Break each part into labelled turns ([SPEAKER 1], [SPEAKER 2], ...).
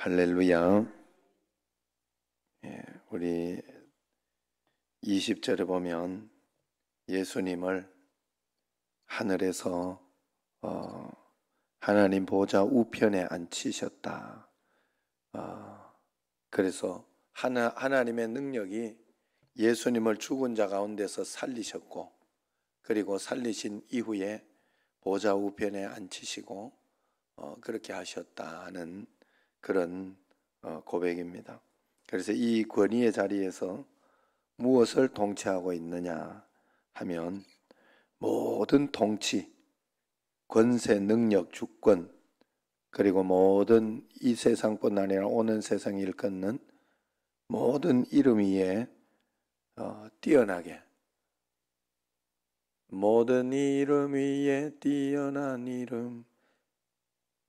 [SPEAKER 1] 할렐루야. 우리 20절에 보면 예수님을 하늘에서 하나님 보좌 우편에 앉히셨다. 그래서 하나님의 능력이 예수님을 죽은 자 가운데서 살리셨고, 그리고 살리신 이후에 보좌 우편에 앉히시고 그렇게 하셨다는 그런 고백입니다. 그래서 이 권위의 자리에서 무엇을 통치하고 있느냐 하면 모든 통치, 권세, 능력, 주권, 그리고 모든 이 세상뿐 아니라 오는 세상 일컫는 모든 이름 위에 뛰어나게, 모든 이름 위에 뛰어난 이름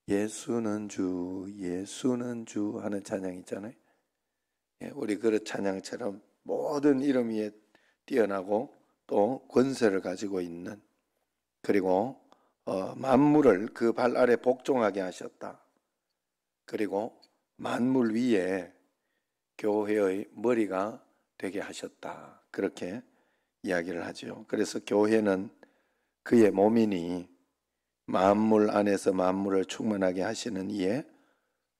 [SPEAKER 1] 예수는 주, 예수는 주 하는 찬양 있잖아요. 우리 그 찬양처럼 모든 이름 위에 뛰어나고 또 권세를 가지고 있는, 그리고 만물을 그 발 아래 복종하게 하셨다. 그리고 만물 위에 교회의 머리가 되게 하셨다. 그렇게 이야기를 하죠. 그래서 교회는 그의 몸이니 만물 안에서 만물을 충만하게 하시는 이의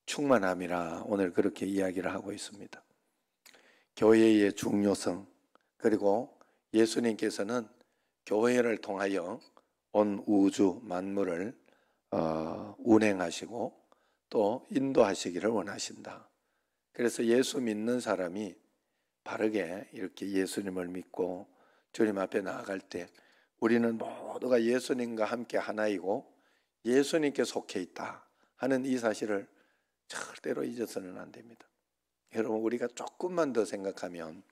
[SPEAKER 1] 충만함이라 오늘 그렇게 이야기를 하고 있습니다. 교회의 중요성, 그리고 예수님께서는 교회를 통하여 온 우주 만물을 운행하시고 또 인도하시기를 원하신다. 그래서 예수 믿는 사람이 바르게 이렇게 예수님을 믿고 주님 앞에 나아갈 때 우리는 모두가 예수님과 함께 하나이고 예수님께 속해 있다 하는 이 사실을 절대로 잊어서는 안 됩니다. 여러분, 우리가 조금만 더 생각하면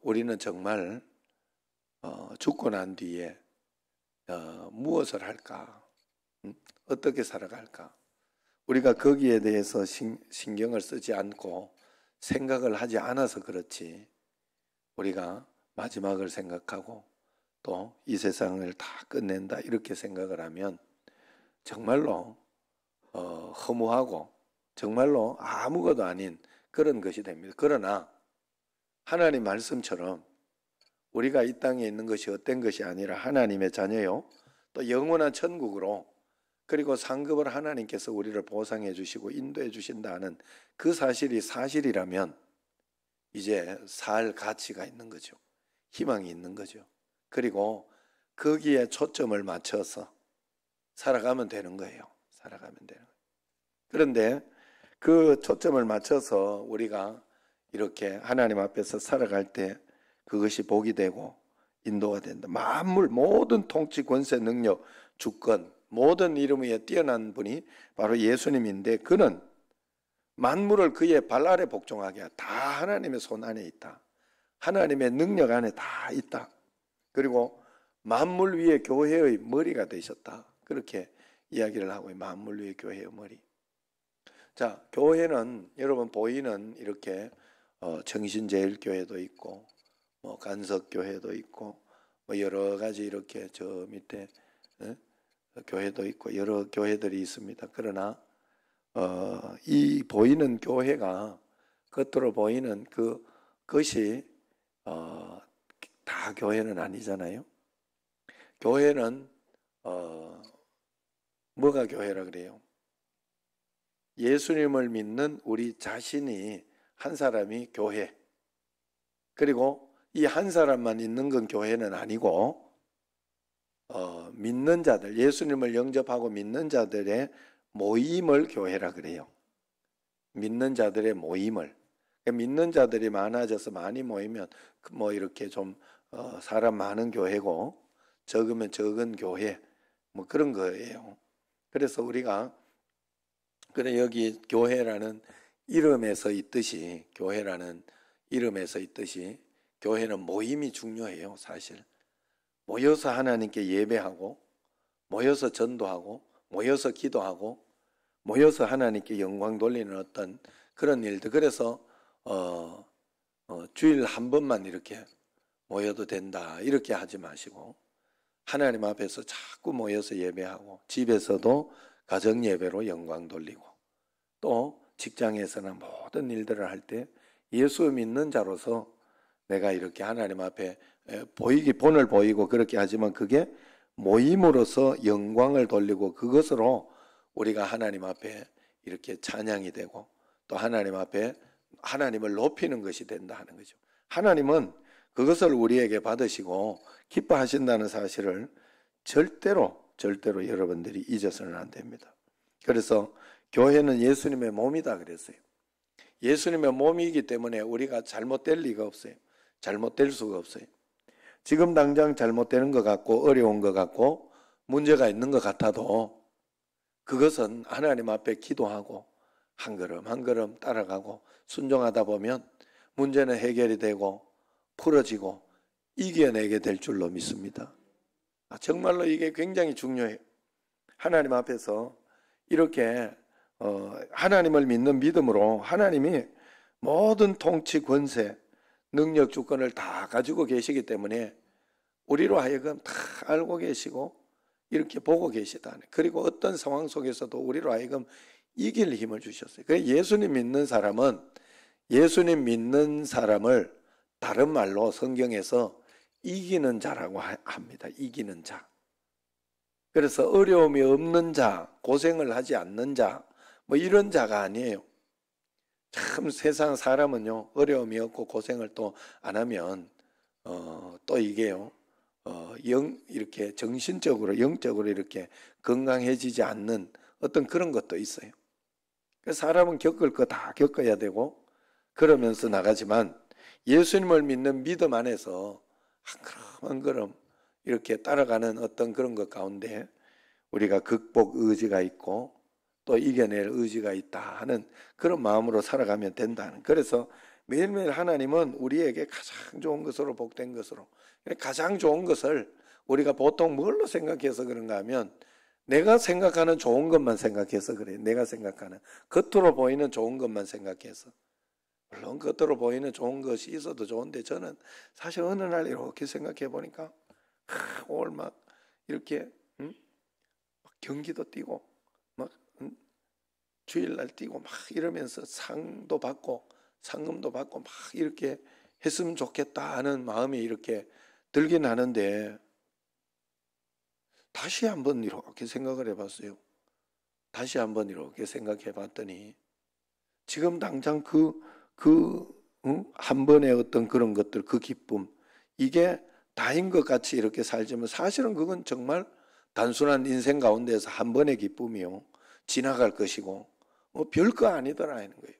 [SPEAKER 1] 우리는 정말 죽고 난 뒤에 무엇을 할까? 어떻게 살아갈까? 우리가 거기에 대해서 신경을 쓰지 않고 생각을 하지 않아서 그렇지, 우리가 마지막을 생각하고 또 이 세상을 다 끝낸다 이렇게 생각을 하면 정말로 허무하고 정말로 아무것도 아닌 그런 것이 됩니다. 그러나 하나님 말씀처럼 우리가 이 땅에 있는 것이 헛된 것이 아니라 하나님의 자녀요, 또 영원한 천국으로, 그리고 상급을 하나님께서 우리를 보상해 주시고 인도해 주신다는 그 사실이 사실이라면 이제 살 가치가 있는 거죠. 희망이 있는 거죠. 그리고 거기에 초점을 맞춰서 살아가면 되는 거예요. 그런데 그 초점을 맞춰서 우리가 이렇게 하나님 앞에서 살아갈 때 그것이 복이 되고 인도가 된다. 만물 모든 통치, 권세, 능력, 주권, 모든 이름 위에 뛰어난 분이 바로 예수님인데, 그는 만물을 그의 발 아래 복종하게 하다. 하나님의 손 안에 있다. 하나님의 능력 안에 다 있다. 그리고 만물 위에 교회의 머리가 되셨다. 그렇게 이야기를 하고, 만물 위에 교회의 머리. 자, 교회는 여러분 보이는 이렇게 정신제일교회도 있고 간석교회도 있고 여러 가지 이렇게 저 밑에 교회도 있고 여러 교회들이 있습니다. 그러나 이 보이는 교회가, 겉으로 보이는 그것이 다 교회는 아니잖아요. 교회는 뭐가 교회라 그래요? 예수님을 믿는 우리 자신이 한 사람이 교회. 그리고 이 한 사람만 있는 건 교회는 아니고 믿는 자들, 예수님을 영접하고 믿는 자들의 모임을 교회라 그래요. 믿는 자들의 모임을. 믿는 자들이 많아져서 많이 모이면 뭐 이렇게 좀 사람 많은 교회고, 적으면 적은 교회, 뭐 그런 거예요. 그래서 우리가 그래 여기 교회라는 이름에서 있듯이 교회는 모임이 중요해요. 사실 모여서 하나님께 예배하고, 모여서 전도하고, 모여서 기도하고, 모여서 하나님께 영광 돌리는 어떤 그런 일들. 그래서 주일 한 번만 이렇게 모여도 된다 이렇게 하지 마시고 하나님 앞에서 자꾸 모여서 예배하고 집에서도 가정 예배로 영광 돌리고 또 직장에서는 모든 일들을 할 때 예수 믿는 자로서 내가 이렇게 하나님 앞에 본을 보이고 그렇게 하지만 그게 모임으로서 영광을 돌리고 그것으로 우리가 하나님 앞에 이렇게 찬양이 되고 또 하나님 앞에 하나님을 높이는 것이 된다 하는 거죠. 하나님은 그것을 우리에게 받으시고 기뻐하신다는 사실을 절대로 여러분들이 잊어서는 안 됩니다. 그래서 교회는 예수님의 몸이다 그랬어요. 예수님의 몸이기 때문에 우리가 잘못될 리가 없어요. 잘못될 수가 없어요. 지금 당장 잘못되는 것 같고 어려운 것 같고 문제가 있는 것 같아도 그것은 하나님 앞에 기도하고 한 걸음 한 걸음 따라가고 순종하다 보면 문제는 해결이 되고 풀어지고 이겨내게 될 줄로 믿습니다. 정말로 이게 굉장히 중요해요. 하나님 앞에서 이렇게 하나님을 믿는 믿음으로 하나님이 모든 통치, 권세, 능력, 주권을 다 가지고 계시기 때문에 우리로 하여금 다 알고 계시고 이렇게 보고 계시다. 그리고 어떤 상황 속에서도 우리로 하여금 이길 힘을 주셨어요. 그래서 예수님 믿는 사람을 다른 말로 성경에서 이기는 자라고 합니다. 이기는 자. 그래서 어려움이 없는 자, 고생을 하지 않는 자, 뭐 이런 자가 아니에요. 참 세상 사람은요, 어려움이 없고 고생을 또 안 하면 또 이게요, 이렇게 정신적으로 영적으로 이렇게 건강해지지 않는 어떤 그런 것도 있어요. 그래서 사람은 겪을 거 다 겪어야 되고 그러면서 나가지만 예수님을 믿는 믿음 안에서 한 걸음 한 걸음 이렇게 따라가는 어떤 그런 것 가운데 우리가 극복 의지가 있고 또 이겨낼 의지가 있다 하는 그런 마음으로 살아가면 된다는. 그래서 매일매일 하나님은 우리에게 가장 좋은 것으로 복된 것으로, 가장 좋은 것을 우리가 보통 뭘로 생각해서 그런가 하면 내가 생각하는 좋은 것만 생각해서 그래요. 내가 생각하는 겉으로 보이는 좋은 것만 생각해서. 물론 겉으로 보이는 좋은 것이 있어도 좋은데 저는 사실 어느 날 이렇게 생각해 보니까 오늘 막 이렇게 막 경기도 뛰고 막 주일날 뛰고 막 이러면서 상도 받고 상금도 받고 막 이렇게 했으면 좋겠다 하는 마음이 이렇게 들긴 하는데 다시 한번 이렇게 생각을 해봤어요. 다시 한번 이렇게 생각해 봤더니 지금 당장 한 번의 어떤 그런 것들, 그 기쁨, 이게 다인 것 같이 이렇게 살지만 사실은 그건 정말 단순한 인생 가운데서 한 번의 기쁨이요. 지나갈 것이고, 별거 아니더라 하는 거예요.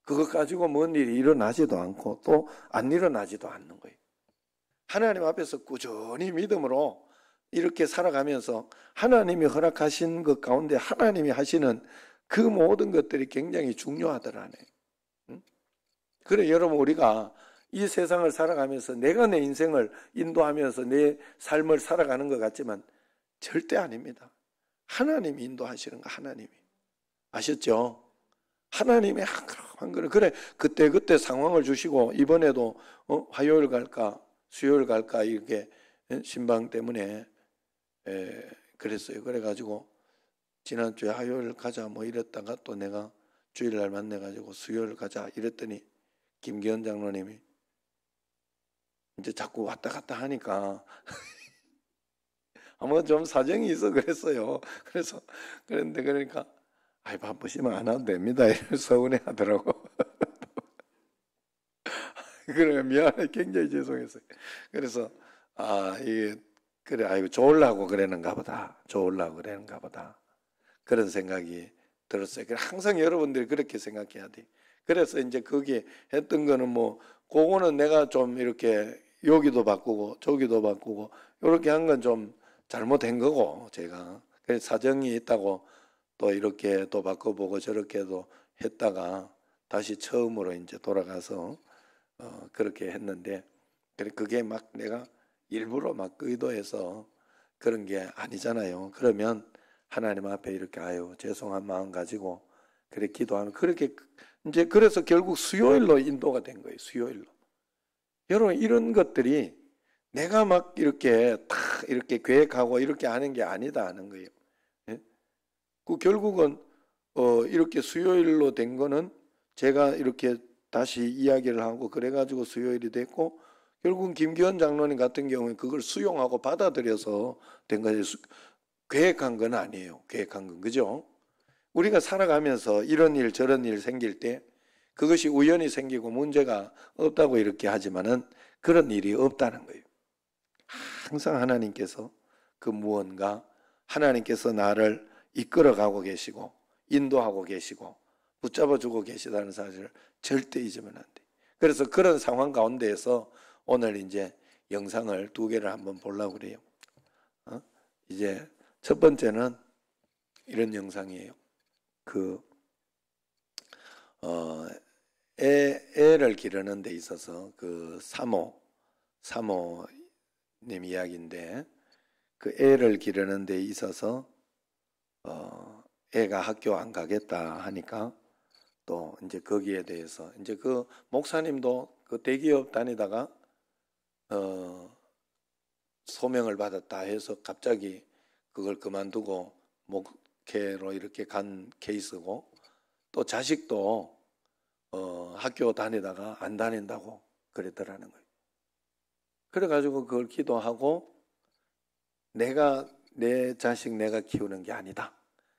[SPEAKER 1] 그것 가지고 뭔 일이 일어나지도 않고 또 안 일어나지도 않는 거예요. 하나님 앞에서 꾸준히 믿음으로 이렇게 살아가면서 하나님이 허락하신 것 가운데 하나님이 하시는 그 모든 것들이 굉장히 중요하더라네. 그래 여러분 우리가 이 세상을 살아가면서 내가 내 인생을 인도하면서 내 삶을 살아가는 것 같지만 절대 아닙니다. 하나님이 인도하시는 거 하나님이. 아셨죠? 하나님의 한 걸음 한 걸음. 그래 그때 상황을 주시고 이번에도 화요일 갈까 수요일 갈까 이렇게 신방 때문에 그랬어요. 그래가지고 지난주에 화요일 가자 뭐 이랬다가 또 내가 주일날 만나가지고 수요일 가자 이랬더니 김기현 장로님이 이제 자꾸 왔다 갔다 하니까 아마 좀 사정이 있어 그랬어요. 그래서 그런데 그러니까 아이 바쁘시면 안 와도 됩니다. 이런 서운해 하더라고. 그래 미안해 굉장히 죄송했어요. 그래서 이게 그래 아이고 좋으려고 그러는가 보다. 좋으려고 그러는가 보다. 그런 생각이 들었어요. 항상 여러분들이 그렇게 생각해야 돼. 그래서 이제 거기에 했던 거는 뭐 그거는 내가 좀 이렇게 여기도 바꾸고 저기도 바꾸고 이렇게 한 건 좀 잘못된 거고 제가 그래서 사정이 있다고 또 이렇게 또 바꿔보고 저렇게도 했다가 다시 처음으로 이제 돌아가서 그렇게 했는데 그게 막 내가 일부러 막 의도해서 그런 게 아니잖아요. 그러면 하나님 앞에 이렇게 죄송한 마음 가지고 그래 기도하는 그렇게 이제 그래서 결국 수요일로 인도가 된 거예요. 수요일로. 여러분 이런 것들이 내가 막 이렇게 다 이렇게 계획하고 이렇게 하는 게 아니다 하는 거예요. 예? 그 결국은 이렇게 수요일로 된 거는 제가 이렇게 다시 이야기를 하고 그래가지고 수요일이 됐고, 결국은 김기현 장로님 같은 경우에 그걸 수용하고 받아들여서 된 거예요. 계획한 건 아니에요. 계획한 건, 그죠? 우리가 살아가면서 이런 일 저런 일 생길 때 그것이 우연히 생기고 문제가 없다고 이렇게 하지만은 그런 일이 없다는 거예요. 항상 하나님께서 그 무언가, 하나님께서 나를 이끌어가고 계시고 인도하고 계시고 붙잡아주고 계시다는 사실을 절대 잊으면 안 돼. 그래서 그런 상황 가운데에서 오늘 이제 영상을 2개를 한번 보려고 그래요. 이제 첫 번째는 이런 영상이에요. 애를 기르는 데 있어서 그 사모님 이야기인데, 그 애를 기르는 데 있어서 애가 학교 안 가겠다 하니까 또 이제 거기에 대해서 이제 그 목사님도 그 대기업 다니다가 소명을 받았다 해서 갑자기 그걸 그만두고 목회로 이렇게 간 케이스고, 또 자식도 학교 다니다가 안 다닌다고 그랬더라는 거예요. 그래가지고 그걸 기도하고 내 자식 내가 키우는 게 아니다.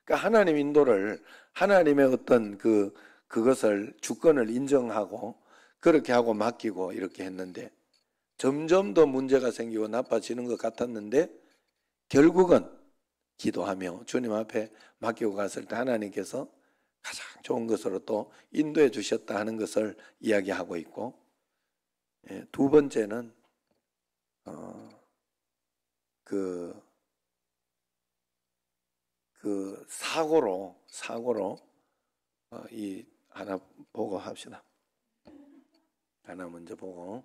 [SPEAKER 1] 그러니까 하나님 인도를, 하나님의 어떤 그것을 주권을 인정하고 그렇게 하고 맡기고 이렇게 했는데 점점 더 문제가 생기고 나빠지는 것 같았는데, 결국은 기도하며 주님 앞에 맡기고 갔을 때 하나님께서 가장 좋은 것으로 또 인도해 주셨다 하는 것을 이야기하고 있고, 2번째는 그 사고로 이 하나 보고 합시다. 하나 먼저 보고.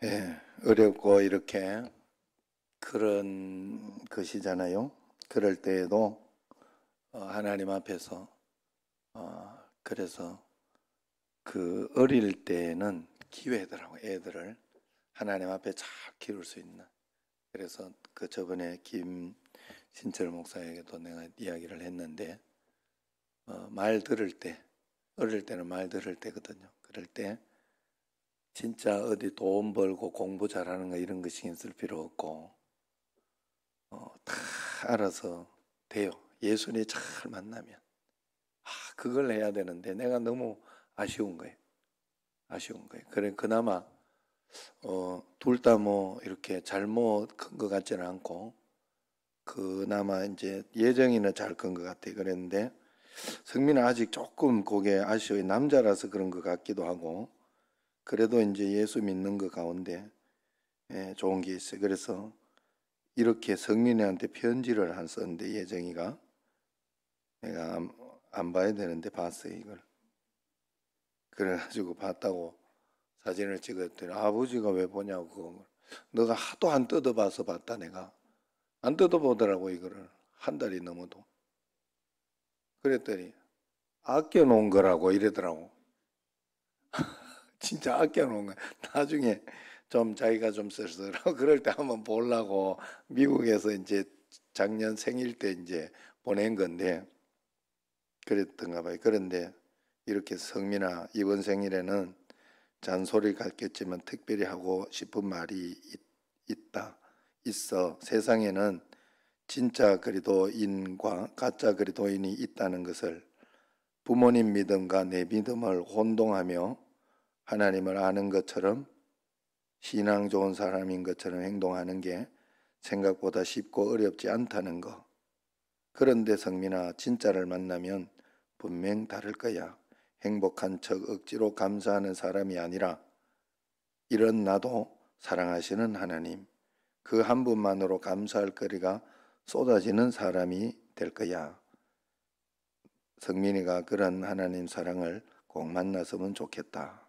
[SPEAKER 1] 예, 어렵고 이렇게 그런 것이잖아요. 그럴 때에도 하나님 앞에서 그래서 그 어릴 때는 기회더라고. 애들을 하나님 앞에 잘 키울 수 있는. 그래서 그 저번에 김신철 목사에게도 내가 이야기를 했는데 말 들을 때, 어릴 때는 말 들을 때거든요. 그럴 때 진짜 어디 돈 벌고 공부 잘하는 거 이런 거 신경 쓸 필요 없고 다 알아서 돼요. 예수님 잘 만나면 그걸 해야 되는데 내가 너무 아쉬운 거예요. 그래 그나마 둘 다 뭐 이렇게 잘못 큰 것 같지는 않고 그나마 이제 예정이는 잘 큰 것 같아. 그랬는데 성민은 아직 조금 그게 아쉬워요. 남자라서 그런 것 같기도 하고 그래도 이제 예수 믿는 것 가운데 좋은 게 있어요. 그래서 이렇게 성민이한테 편지를 한 썼는데 예정이가 내가 안 봐야 되는데 봤어요 이걸. 그래가지고 봤다고 사진을 찍었더니 아버지가 왜 보냐고. 너가 하도 안 뜯어봐서 봤다. 내가 안 뜯어보더라고 이거를 한 달이 넘어도. 그랬더니 아껴놓은 거라고 이러더라고. 진짜 아껴놓은 거야. 나중에 좀 자기가 좀 쓸쓸하고 그럴 때 한번 보려고 미국에서 이제 작년 생일 때 이제 보낸 건데 그랬던가 봐요. 그런데 이렇게 성민아 이번 생일에는 잔소리 같겠지만 특별히 하고 싶은 말이 있어. 세상에는 진짜 그리스도인과 가짜 그리스도인이 있다는 것을 부모님 믿음과 내 믿음을 혼동하며 하나님을 아는 것처럼 신앙 좋은 사람인 것처럼 행동하는 게 생각보다 쉽고 어렵지 않다는 거. 그런데 성민아 진짜를 만나면 분명 다를 거야. 행복한 척 억지로 감사하는 사람이 아니라 이런 나도 사랑하시는 하나님 그 한 분만으로 감사할 거리가 쏟아지는 사람이 될 거야. 성민이가 그런 하나님 사랑을 꼭 만났으면 좋겠다.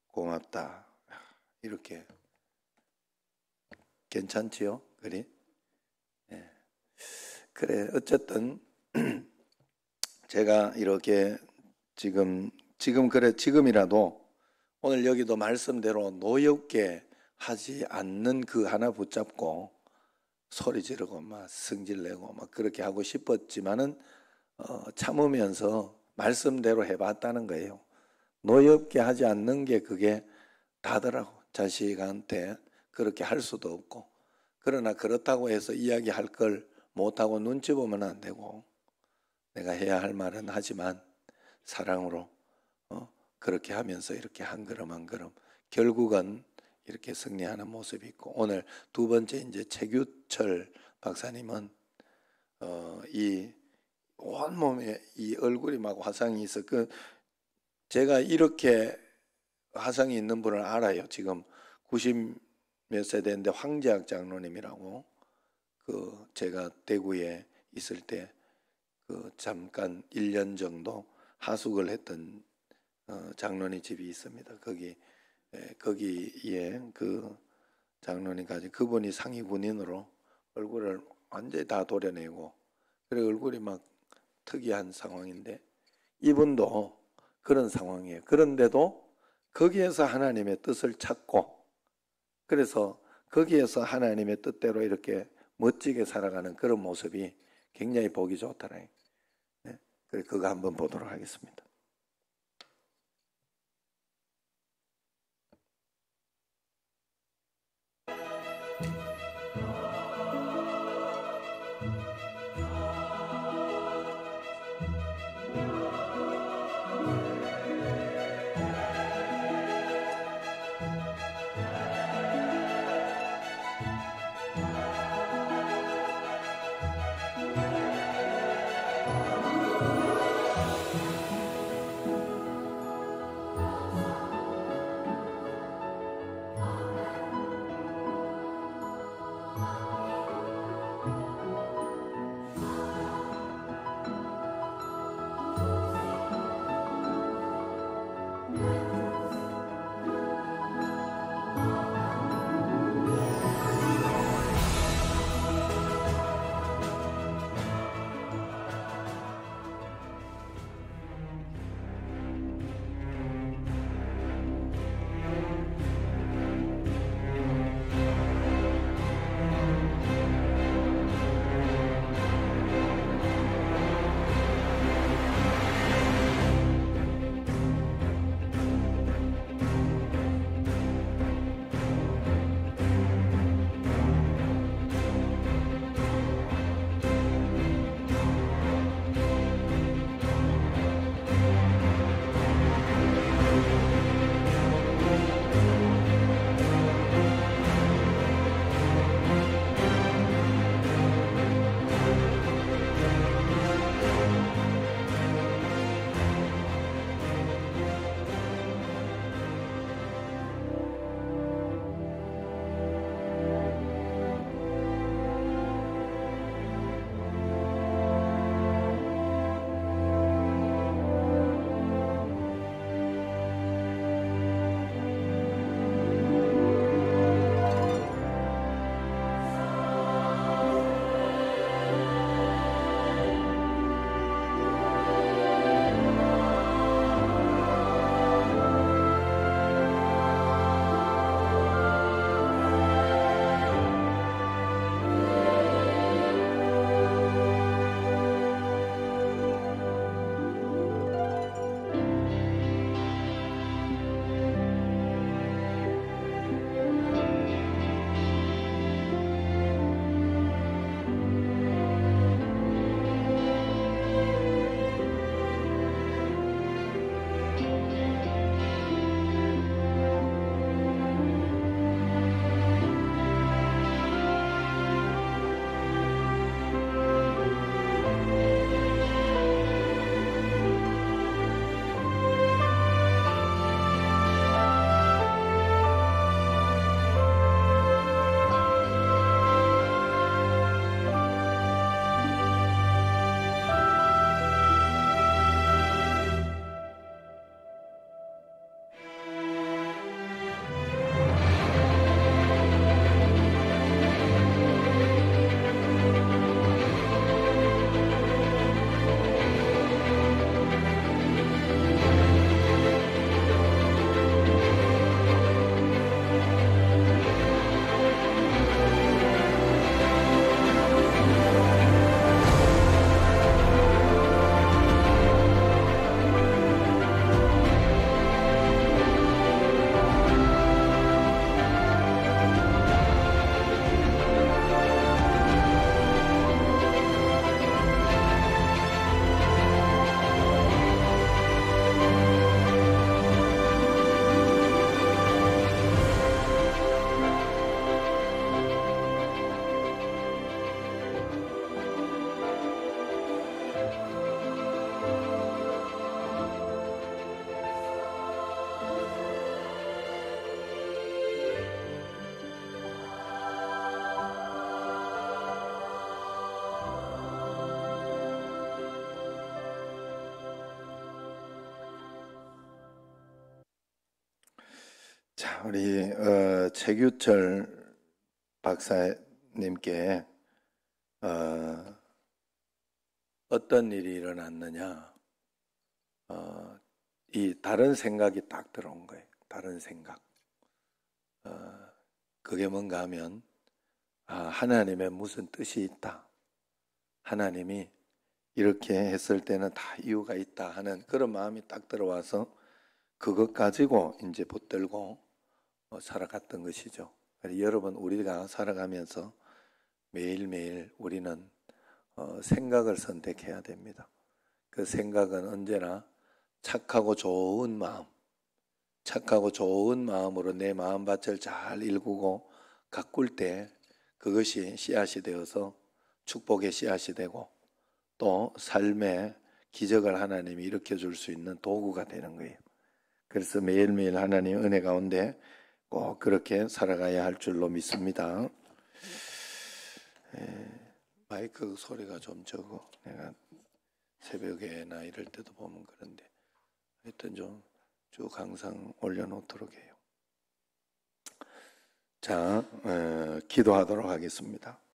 [SPEAKER 1] 고맙다. 이렇게 괜찮지요? 그래? 그래 어쨌든 제가 이렇게 지금이라도 오늘 여기도 말씀대로 노엽게 하지 않는 그 하나 붙잡고 소리 지르고 막 성질내고 막 그렇게 하고 싶었지만은 참으면서 말씀대로 해봤다는 거예요. 노엽게 하지 않는 게 그게 다더라고. 자식한테 그렇게 할 수도 없고. 그러나 그렇다고 해서 이야기할 걸 못하고 눈치 보면 안 되고 내가 해야 할 말은 하지만 사랑으로 그렇게 하면서 이렇게 한 걸음 한 걸음 결국은 이렇게 승리하는 모습이 있고 오늘 두 번째 이제 최규철 박사님은 이 온몸에 이 얼굴이 막 화상이 있어. 제가 이렇게 화상이 있는 분을 알아요. 지금 90 몇 세대인데 황재학 장로님이라고 제가 대구에 있을 때 잠깐 1년 정도 하숙을 했던 장로님 집이 있습니다. 거기에 그 장로님까지 그분이 상위 군인으로 얼굴을 완전히 다 도려내고 그래 얼굴이 막 특이한 상황인데 이분도 그런 상황이에요. 그런데도 거기에서 하나님의 뜻을 찾고 그래서 거기에서 하나님의 뜻대로 이렇게 멋지게 살아가는 그런 모습이 굉장히 보기 좋더라고요. 네? 그래 그거 한번 보도록 하겠습니다. 자, 우리 최규철 박사님께 어떤 일이 일어났느냐, 이 다른 생각이 딱 들어온 거예요. 다른 생각. 그게 뭔가 하면 하나님의 무슨 뜻이 있다. 하나님이 이렇게 했을 때는 다 이유가 있다 하는 그런 마음이 딱 들어와서 그것 가지고 이제 붙들고 살아갔던 것이죠. 여러분, 우리가 살아가면서 매일매일 우리는 생각을 선택해야 됩니다. 그 생각은 언제나 착하고 좋은 마음으로 내 마음밭을 잘 일구고 가꿀 때 그것이 씨앗이 되어서 축복의 씨앗이 되고 또 삶의 기적을 하나님이 일으켜 줄 수 있는 도구가 되는 거예요. 그래서 매일매일 하나님 은혜 가운데 꼭 그렇게 살아가야 할 줄로 믿습니다. 마이크 소리가 좀 적어. 내가 새벽에나 이럴 때도 보면 그런데 하여튼 좀 쭉 항상 올려놓도록 해요. 자, 기도하도록 하겠습니다.